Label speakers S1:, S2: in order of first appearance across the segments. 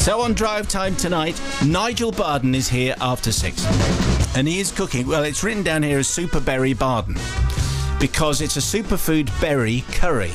S1: So on Drive Time tonight, Nigel Barden is here after 6. And he is cooking, well, it's written down here as Super Berry Barden, because it's a superfood berry curry.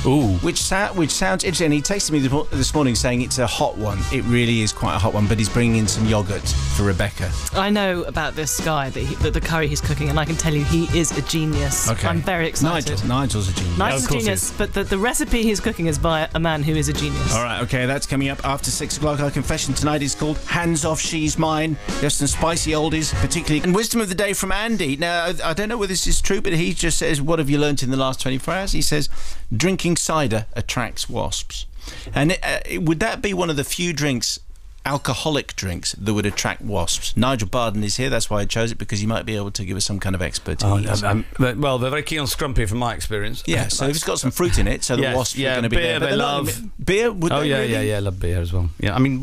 S2: Ooh.
S1: Which sounds interesting. He texted me this morning saying it's a hot one. It really is quite a hot one, but he's bringing in some yoghurt for Rebecca.
S3: I know about this guy, the curry he's cooking, and I can tell you he is a genius.
S1: Okay.
S3: I'm very excited.
S1: Nigel's a genius.
S3: Nigel's a genius, but the recipe he's cooking is by a man who is a genius.
S1: All right, okay, that's coming up after 6 o'clock. Our confession tonight is called Hands Off, She's Mine. There's some spicy oldies, particularly. And wisdom of the day from Andy. Now, I don't know whether this is true, but he just says, what have you learnt in the last 24 hours? He says, drinking cider attracts wasps. And would that be one of the few drinks, alcoholic drinks, that would attract wasps? Nigel Barden is here, that's why I chose it, because he might be able to give us some kind of expertise.
S2: Well, they're very keen on scrumpy from my experience.
S1: Yeah, so if it's got some fruit in it, so the wasps are going to be
S2: beer,
S1: there.
S2: they love.
S1: Beer? Would they really?
S2: Yeah, love beer as well. Yeah, I mean,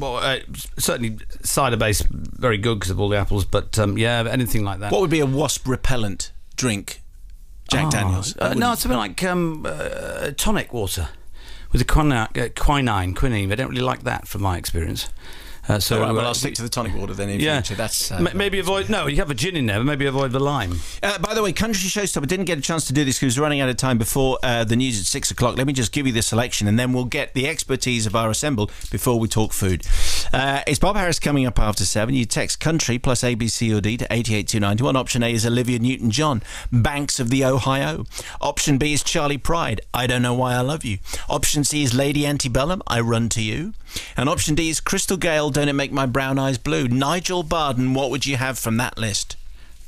S2: certainly cider-based, very good because of all the apples, but yeah, anything like that.
S1: What would be a wasp-repellent drink? Jack Daniels?
S2: No, it's something like tonic water with the quinine. They don't really like that, from my experience. So
S1: well, I'll stick to the tonic water then in future. That's
S2: maybe avoid. No, you have a gin in there, but maybe avoid the lime.
S1: By the way, Country Showstopper didn't get a chance to do this because we're running out of time before the news at 6 o'clock. Let me just give you the selection, and then we'll get the expertise of our assemble before we talk food. It's Bob Harris coming up after 7. You text country plus A, B, C or D to 88291. Option A is Olivia Newton-John, Banks of the Ohio. Option B is Charlie Pride, I Don't Know Why I Love You. Option C is Lady Antebellum, I Run to You. And option D is Crystal Gale, Don't It Make My Brown Eyes Blue. Nigel Barden, what would you have from that list?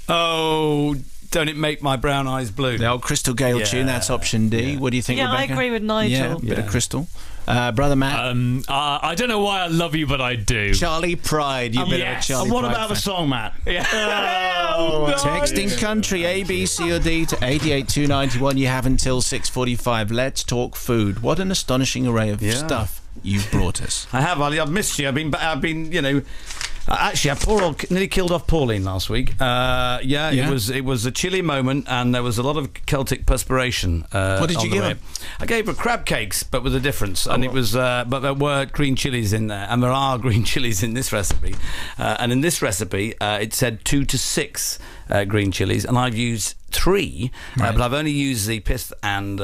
S2: Oh, Don't It Make My Brown Eyes Blue.
S1: The old Crystal Gale tune, that's option D. What do you think, Rebecca?
S3: I agree with Nigel.
S1: Yeah, bit of Crystal. Brother Matt?
S4: I don't know why I love you, but I do.
S1: Charlie Pride. You bit of a Charlie
S4: And what
S1: Pride
S4: about
S1: fan.
S4: the song, Matt?
S1: Yeah. Texting country A, B, C or D to 88291. You have until 6:45. Let's talk food. What an astonishing array of stuff you've brought us.
S2: I have, Ali. I've missed you. I've been, you know. Actually, I nearly killed off Pauline last week. It was a chilly moment, and there was a lot of Celtic perspiration.
S1: What did you give her?
S2: I gave her crab cakes, but with a difference. And it was, but there were green chilies in there, and there are green chilies in this recipe. And in this recipe, it said 2 to 6 green chilies, and I've used 3, but I've only used the pith and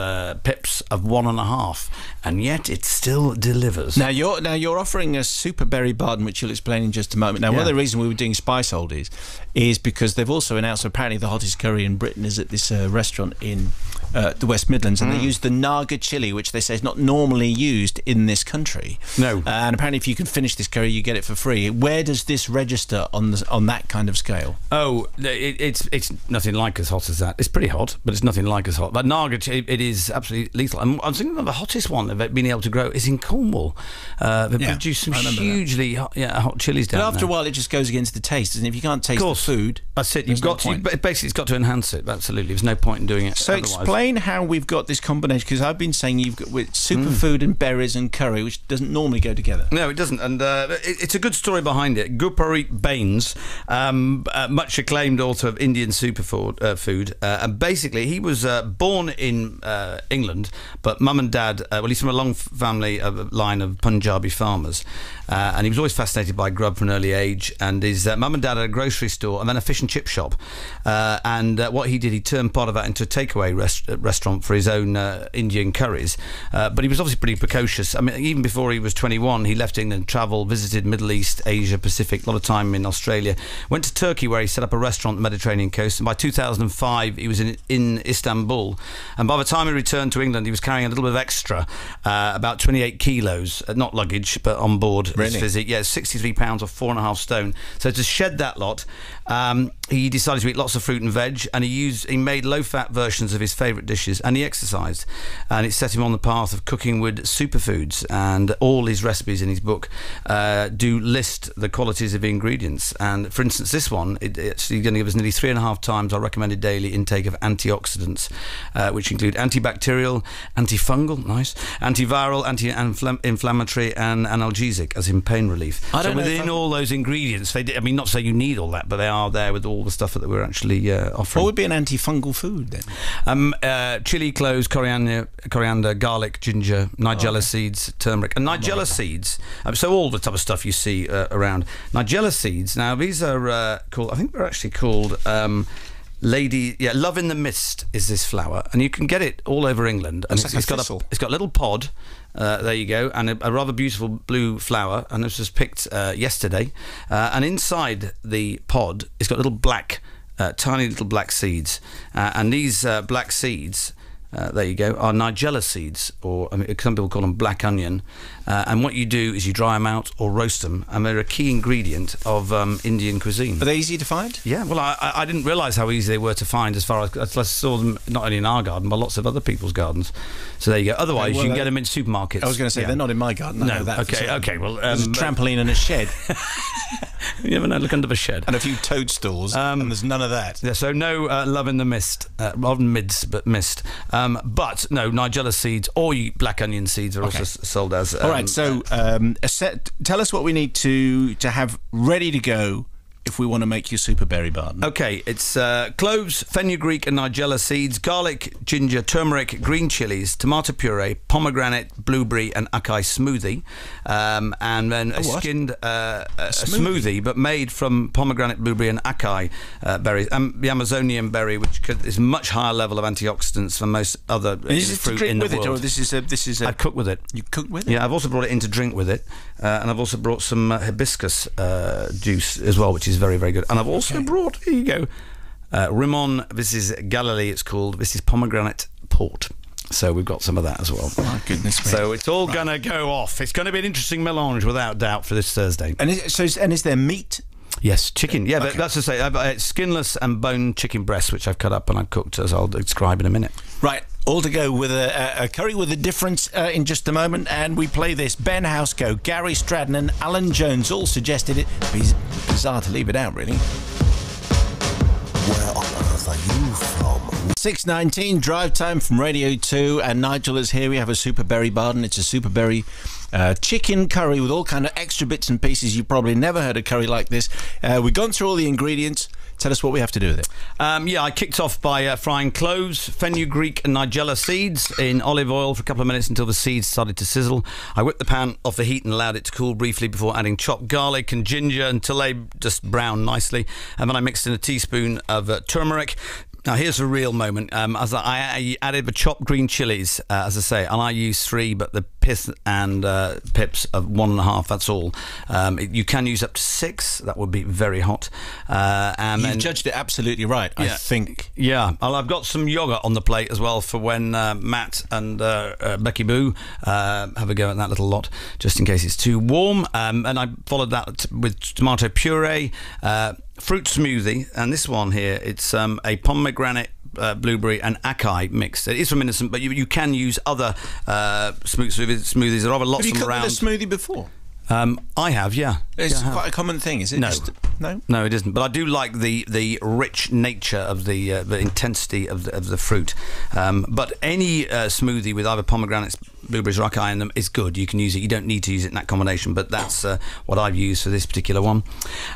S2: pips of 1.5, and yet it still delivers.
S1: Now you're offering a Super Berry Barden, which you'll explain in just a moment. Now, one of the reasons we were doing Spice Oldies is because they've also announced apparently the hottest curry in Britain is at this restaurant in the West Midlands, and they use the Naga chili, which they say is not normally used in this country.
S2: No.
S1: And apparently, if you can finish this curry, you get it for free. Where does this register on that kind of scale?
S2: Oh, it's nothing like as hot as that. It's pretty hot, but it's nothing like as hot. But Naga, it is absolutely lethal. I'm thinking of the hottest one they've been able to grow is in Cornwall. They produce some hugely hot chilies down there.
S1: But after a while, it just goes against the taste, and if you can't taste the food,
S2: that's it. Basically, it's got to enhance it. Absolutely, there's no point in doing it.
S1: So
S2: otherwise.
S1: Explain how we've got this combination, because I've been saying you've got with superfood and berries and curry, which doesn't normally go together.
S2: No, it doesn't, and it's a good story behind it. Gurpreet Bains, much acclaimed author of Indian superfood, and basically he was born in England, but mum and dad, he's from a long family line of Punjabi farmers, and he was always fascinated by grub from an early age, and his mum and dad had a grocery store and then a fish and chip shop, and what he did, he turned part of that into a takeaway restaurant for his own Indian curries, but he was obviously pretty precocious. I mean, even before he was 21, he left England, travelled, visited Middle East, Asia, Pacific, a lot of time in Australia, went to Turkey where he set up a restaurant on the Mediterranean coast, and by 2005 he was in Istanbul, and by the time he returned to England he was carrying a little bit of extra, about 28 kilos, not luggage but on board his visit. 63 pounds or 4.5 stone. So to shed that lot, he decided to eat lots of fruit and veg, and he made low-fat versions of his favourite dishes, and he exercised, and it set him on the path of cooking with superfoods, and all his recipes in his book do list the qualities of the ingredients. And for instance, this one, it's actually going to give us nearly 3.5 times our recommended daily intake of antioxidants, which include antibacterial, antifungal, antiviral, anti-inflammatory, and analgesic, as in pain relief. So within all those ingredients, not say you need all that, but they are there with all the stuff that we're actually offering.
S1: What would be an antifungal food then?
S2: chili, cloves, coriander, garlic, ginger, nigella seeds, turmeric, and nigella seeds. So all the type of stuff you see around. Nigella seeds. Now these are called. I think they're actually called. Love in the Mist is this flower, and you can get it all over England. And
S1: it's got
S2: a little pod. There you go, and a rather beautiful blue flower. And this was picked yesterday. And inside the pod, it's got little black, tiny little black seeds. And these black seeds. There you go, are nigella seeds, or some people call them black onion. And what you do is you dry them out or roast them, and they're a key ingredient of Indian cuisine.
S1: Are they easy to find?
S2: Yeah, well, I didn't realise how easy they were to find as far as I saw them not only in our garden, but lots of other people's gardens. So there you go. Otherwise, you can get them in supermarkets.
S1: I was going to say, they're not in my garden. I know that.
S2: Okay, well...
S1: there's a trampoline and a shed.
S2: You never know, look under the shed.
S1: And a few toadstools, and there's none of that.
S2: Yeah, so no love in the mist. Rather than mids, but mist. But no, nigella seeds or black onion seeds are also sold as...
S1: All right, so tell us what we need to have ready to go if we want to make your super berry barden.
S2: Okay, it's cloves, fenugreek and nigella seeds, garlic, ginger, turmeric, green chilies, tomato puree, pomegranate, blueberry and acai smoothie, and then a skinned smoothie, but made from pomegranate, blueberry and acai berries, and the Amazonian berry, which is a much higher level of antioxidants than most other fruit in the world.
S1: Or this is
S2: I cook with it.
S1: You cook with it?
S2: Yeah, I've also brought it in to drink with it, and I've also brought some hibiscus juice as well, which is very, very good. And I've also brought, here you go, Rimon, this is Galilee, it's called. This is pomegranate port. So we've got some of that as well.
S1: My goodness me.
S2: So it's all going to go off. It's going to be an interesting melange, without doubt, for this Thursday.
S1: And is there meat?
S2: Yes, chicken. Yeah, but that's to say, it's skinless and bone chicken breast, which I've cut up and I've cooked, as I'll describe in a minute.
S1: Right, all to go with a curry with a difference in just a moment, and we play this. Ben Housego, Gary Stratton and Alan Jones all suggested it. It's bizarre to leave it out, really.
S5: Where on earth are you from?
S1: 6:19 drive time from Radio 2, and Nigel is here. We have a super berry barden. It's a super berry chicken curry with all kind of extra bits and pieces. You've probably never heard a curry like this. We've gone through all the ingredients. Tell us what we have to do with it.
S2: I kicked off by frying cloves, fenugreek and nigella seeds in olive oil for a couple of minutes until the seeds started to sizzle. I whipped the pan off the heat and allowed it to cool briefly before adding chopped garlic and ginger until they just brown nicely. And then I mixed in a teaspoon of turmeric. Now, here's a real moment. As I added the chopped green chilies, as I say, and I used 3, but the pith and pips of 1.5, that's all. You can use up to 6. That would be very hot. And
S1: You've judged it absolutely right, I think.
S2: Yeah. Well, I've got some yoghurt on the plate as well for when Matt and Becky Boo have a go at that little lot, just in case it's too warm. And I followed that with tomato puree, fruit smoothie, and this one here, it's a pomegranate, blueberry and acai mix. It is from Innocent, but you can use other smoothies. There are lots
S1: of them
S2: around.
S1: Have you cooked with a smoothie before?
S2: I have, yeah.
S1: It's quite a common thing, is it?
S2: No.
S1: No,
S2: it isn't. But I do like the rich nature of the intensity of the fruit. But any smoothie with either pomegranates, blueberries or acai in them is good. You can use it. You don't need to use it in that combination, but that's what I've used for this particular one.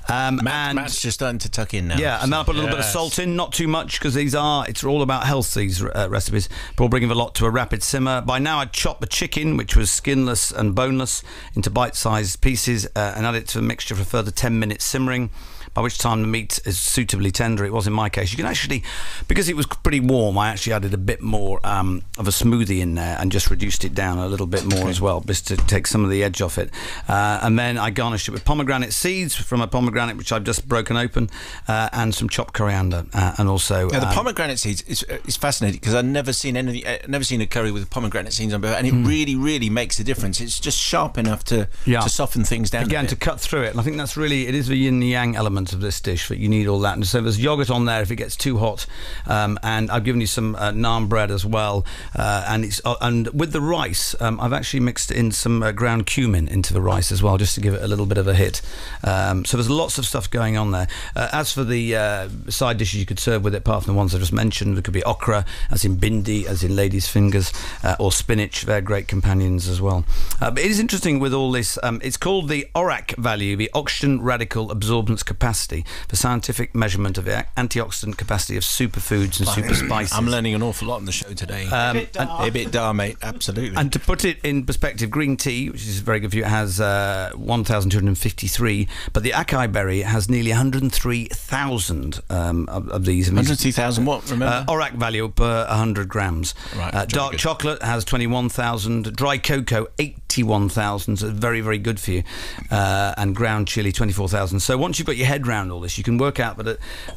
S1: Matt's just starting to tuck in now.
S2: Yeah, and then I put a little bit of salt in, not too much, because it's all about health, these recipes. But we'll bring the lot to a rapid simmer. By now I'd chopped the chicken, which was skinless and boneless, into bite-sized pieces and add it to the mixture for a further 10 minutes simmering, by which time the meat is suitably tender. It was in my case. You can actually, because it was pretty warm, I actually added a bit more of a smoothie in there and just reduced it down a little bit more as well, just to take some of the edge off it. And then I garnished it with pomegranate seeds from a pomegranate which I've just broken open, and some chopped coriander, and also
S1: the pomegranate seeds is fascinating, because I've never seen a curry with pomegranate seeds on before, and it really makes a difference. It's just sharp enough to soften things down
S2: again, to cut through it. And I think that's really, it is the yin and yang element of this dish, that you need all that. And so there's yogurt on there if it gets too hot, and I've given you some naan bread as well, and with the rice, I've actually mixed in some ground cumin into the rice as well, just to give it a little bit of a hit. So there's lots of stuff going on there. As for the side dishes you could serve with it, apart from the ones I just mentioned, there could be okra, as in bindi, as in ladies' fingers, or spinach. They're great companions as well. But it is interesting with all this. It's called the ORAC value, the oxygen radical absorbance capacity. capacity for scientific measurement of the antioxidant capacity of superfoods and super spices.
S1: I'm learning an awful lot on the show today. A bit dar, mate. Absolutely.
S2: And to put it in perspective, green tea, which is very good for you, has 1,253, but the acai berry has nearly 103,000 of these.
S1: 103,000 what, remember?
S2: ORAC value per 100 grams.
S1: Right,
S2: dark chocolate has 21,000. Dry cocoa, 81,000. So very, very good for you. And ground chili, 24,000. So once you've got your head round all this, you can work out.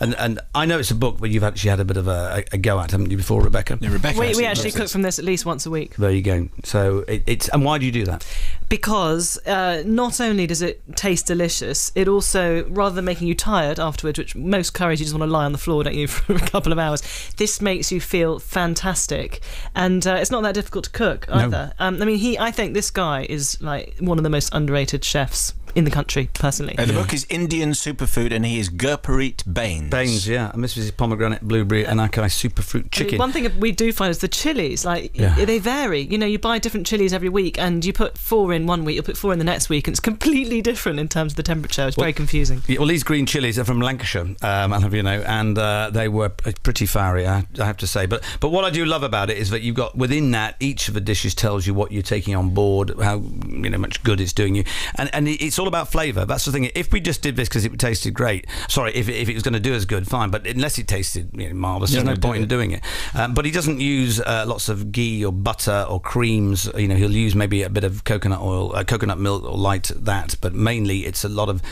S2: And I know it's a book, but you've actually had a bit of a go at, haven't you, before, Rebecca?
S1: Yeah, Rebecca.
S3: We actually cook from this at least once a week.
S2: There you go. So it's and why do you do that?
S3: Because not only does it taste delicious, it also, rather than making you tired afterwards, which most curries you just want to lie on the floor, don't you, for a couple of hours, this makes you feel fantastic. And it's not that difficult to cook either. No. I think this guy is like one of the most underrated chefs in the country, personally.
S1: The book is Indian Superfood, and he is Gurpreet Bains.
S2: Bains, yeah. And this is pomegranate, blueberry, and acai superfruit chicken.
S3: One thing we do find is the chilies. They vary. You know, you buy different chilies every week, and you put 4 in one week, you'll put 4 in the next week, and it's completely different in terms of the temperature. It's very confusing.
S2: Yeah, well, these green chilies are from Lancashire, I'll have you know, and they were pretty fiery, I have to say. But what I do love about it is that you've got, within that, each of the dishes tells you what you're taking on board, how much good it's doing you, and it's all about flavour. That's the thing. If we just did this because it tasted great, sorry, if it was going to do as good, fine. But unless it tasted marvellous, there's no point in doing it. But he doesn't use lots of ghee or butter or creams. You know, he'll use maybe a bit of coconut oil, coconut milk, or light that. But mainly, it's a lot of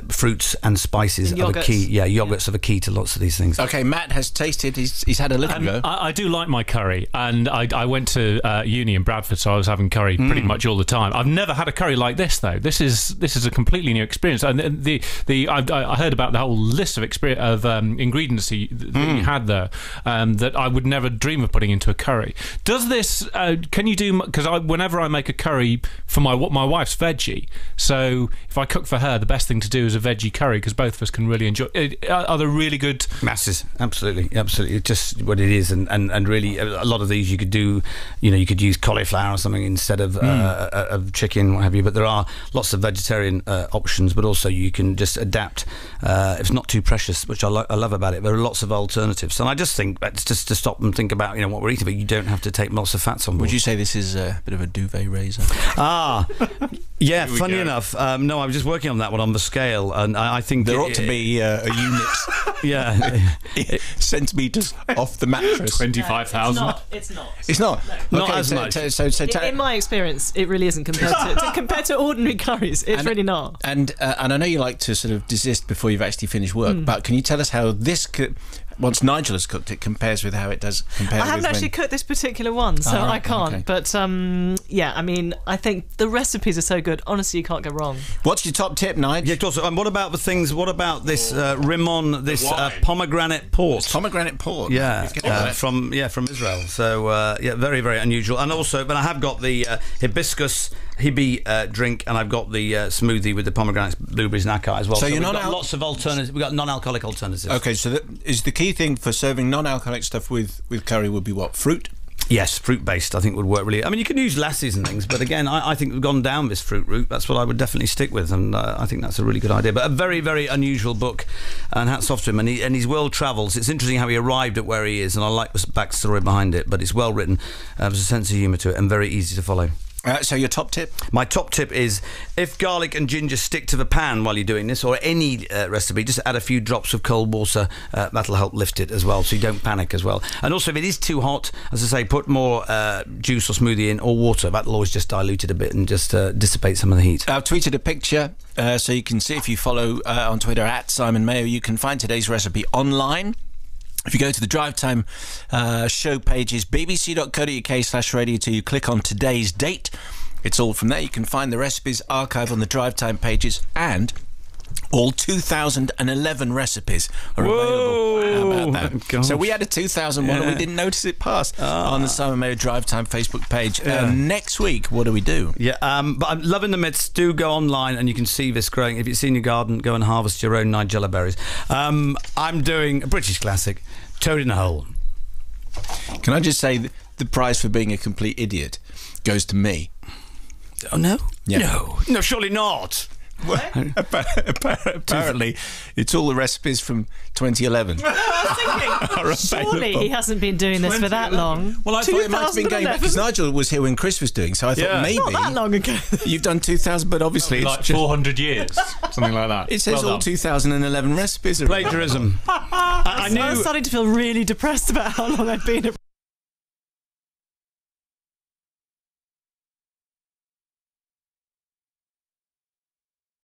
S2: fruits and spices.
S3: And
S2: are the key. Yeah, yogurts are the key to lots of these things.
S1: Okay, Matt has tasted. He's had a little go.
S4: I do like my curry, and I went to uni in Bradford, so I was having curry pretty much all the time. I've never had a curry like this though. This is a completely new experience, and I heard about the whole list of ingredients that you had there that I would never dream of putting into a curry. Does this? Can you do? Because whenever I make a curry for my wife's veggie, so if I cook for her, the best thing to do is a veggie curry because both of us can really enjoy. Are there really good
S2: masses? Absolutely. It's just what it is, and really a lot of these you could do. You know, you could use cauliflower or something instead of chicken, what have you. But there are lots of vegetarian options, but also you can just adapt. It's not too precious, which I love about it. There are lots of alternatives, and I just think that's just to stop and think about what we're eating. But you don't have to take lots of fats on board.
S1: Would you say this is a bit of a duvet raiser?
S2: Yeah. Funny enough, no, I was just working on that one on the scale, and I think
S1: there ought to be a unit.
S2: Yeah,
S1: centimeters off the mattress.
S4: 25,000.
S3: It's not.
S1: It's not.
S2: Not as much.
S3: In my experience, it really isn't compared to ordinary curries. It's really not.
S1: And I know you like to sort of desist before you've actually finished work, but can you tell us how this once Nigel has cooked it, compares with how it does compare.
S3: I haven't actually cooked this particular one, so I can't. Okay. But yeah, I mean, I think the recipes are so good. Honestly, you can't go wrong.
S1: What's your top tip, Nigel?
S2: Yeah, of course. What about the things? What about this Rimon? This pomegranate port.
S1: Pomegranate port.
S2: Yeah, from Israel. So yeah, very, very unusual. And also, but I have got the hibiscus hibi drink, and I've got the smoothie with the pomegranates, blueberries, and acai as well. So we've got lots of alternatives. We've got non-alcoholic alternatives.
S1: Okay, so is the key thing for serving non-alcoholic stuff with curry would be what? Fruit?
S2: Yes, fruit-based, I think, would work really. I mean, you can use lassis and things, but again, I think we've gone down this fruit route. That's what I would definitely stick with, and I think that's a really good idea. But a very, very unusual book, and hats off to him. And his world travels. It's interesting how he arrived at where he is, and I like the backstory behind it, but it's well written. There's a sense of humour to it, and very easy to follow.
S1: So your top tip?
S2: My top tip is, if garlic and ginger stick to the pan while you're doing this, or any recipe, just add a few drops of cold water. That'll help lift it as well, so you don't panic as well. And also, if it is too hot, as I say, put more juice or smoothie in, or water. That'll always just dilute it a bit and just dissipate some of the heat.
S1: I've tweeted a picture, so you can see, if you follow on Twitter at Simon Mayo, you can find today's recipe online. If you go to the Drive Time show pages, bbc.co.uk/radio2, you click on today's date. It's all from there. You can find the recipes archived on the Drive Time pages, and all 2011 recipes are available. How about that? So we had a 2001 and we didn't notice it pass on the Simon Mayo Drive Time Facebook page. Next week, what do we do?
S2: Yeah, but I'm loving the myths. Do go online and you can see this growing. If you've seen your garden, go and harvest your own Nigella berries. I'm doing a British classic, Toad in the Hole.
S1: Can I just say the prize for being a complete idiot goes to me?
S2: Oh, no?
S1: Yeah.
S2: No, surely not.
S1: Apparently, it's all the recipes from 2011.
S3: I was thinking, surely he hasn't been doing this for that long.
S1: Well, I thought it might have been going back because Nigel was here when Chris was doing, so I thought maybe
S3: not that long ago.
S1: You've done 2000, but obviously it's
S4: like 400 years, something like that.
S1: It says all 2011 recipes.
S2: Plagiarism. I
S3: was starting to feel really depressed about how long I'd been at